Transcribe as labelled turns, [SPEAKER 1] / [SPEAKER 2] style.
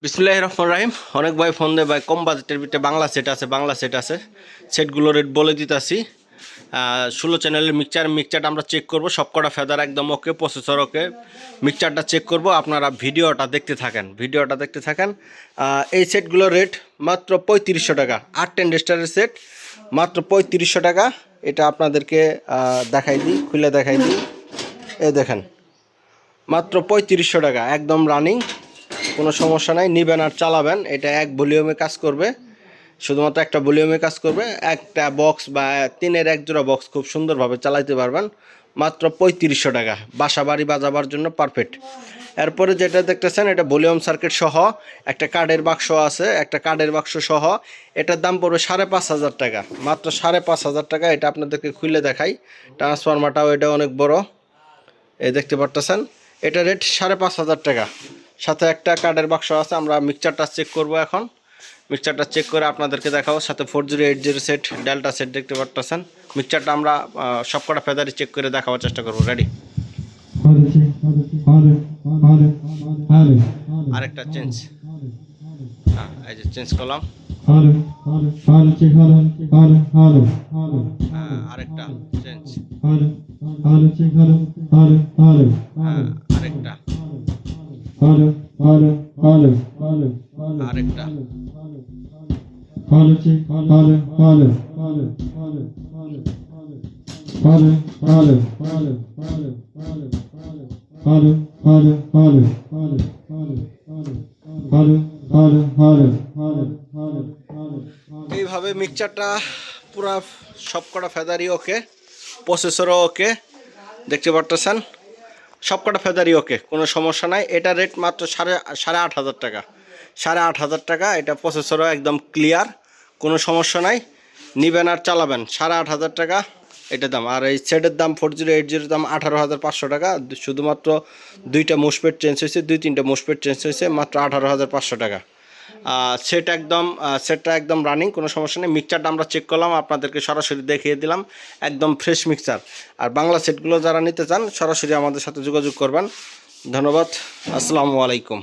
[SPEAKER 1] বিসমিল্লাহির রহমানির রহিম। অনেক ভাই ফোন দেয় ভাই কম বাজেটের ভিতরে বাংলা সেট আছে সেটগুলো রেট বলে দিতেছি। 16 চ্যানেলের মিক্সচারটা আমরা চেক করব, সবকটা ফেদার একদম ওকে, প্রসেসর ওকে, মিক্সচারটা চেক করব। আপনারা ভিডিওটা দেখতে থাকেন। এই সেটগুলোর রেট মাত্র 3500 টাকা। 8-10 স্টারের সেট মাত্র 3500 টাকা। এটা আপনাদেরকে খুলে দেখাই দিই। এই দেখেন, মাত্র 3500 টাকা, একদম রানিং, কোনো সমস্যা নাই। নিবেন আর চালাবেন, এটা এক ভলিউমে কাজ করবে, শুধুমাত্র একটা ভলিউমে কাজ করবে। একটা বক্স বা 3-এর 1 জোড়া বক্স খুব সুন্দরভাবে চালাইতে পারবেন। মাত্র 3500 টাকা, বাসা বাড়ি বাজাবার জন্য পারফেক্ট। এরপরে যেটা দেখতেছেন, এটা ভলিউম সার্কিট সহ একটা কার্ডের বাক্স আছে, একটা কার্ডের বাক্স সহ। এটার দাম পড়বে 5500 টাকা, মাত্র 5500 টাকা। এটা আপনাদেরকে খুলে দেখাই। ট্রান্সফরমারটাও এটা অনেক বড়, এই দেখতে পারতেছেন। এটা রেট 5500 টাকা, সাথে একটা কার্ডের বাক্স আছে। আমরা মিক্সচারটা চেক করব এখন। মিক্সচারটা চেক করে আপনাদেরকে দেখাবো। সাথে 4080 সেট, ডেল্টা সেট দেখতে পারতেছেন। মিক্সচারটা আমরা সবকটা ফেদারি চেক করে দেখাবার চেষ্টা করবো। রেডি? আরেকটা চেঞ্জ, এই যে চেঞ্জ করলাম। আরেকটা চেঞ্জ, আরেকটা, আরেকটা, এইভাবে মিক্সচারটা পুরা সবকটা ফেদারি ওকে, প্রসেসরও ওকে, দেখতে পারতেছেন। সবকটা ফেদারি ওকে, কোনো সমস্যা নাই। এটা রেট মাত্র 8500 টাকা, 8500 টাকা। এটা প্রসেসরও একদম ক্লিয়ার, কোনো সমস্যা নাই। নিবেন আর চালাবেন, 8500 টাকা এটা দাম। আর এই সেটের দাম 4080 দাম 18500 টাকা। শুধুমাত্র 2টা মোসপেট চেঞ্জ হয়েছে, 2-3টা মোসপেট চেঞ্জ হয়েছে, মাত্র 18500 টাকা। সেটটা একদম রানিং, কোনো সমস্যা নেই। মিক্সচারটা আমরা চেক করলাম, আপনাদেরকে সরাসরি দেখিয়ে দিলাম, একদম ফ্রেশ মিক্সচার। আর বাংলা সেটগুলো যারা নিতে চান সরাসরি আমাদের সাথে যোগাযোগ করবেন। ধন্যবাদ, আসসালামু আলাইকুম।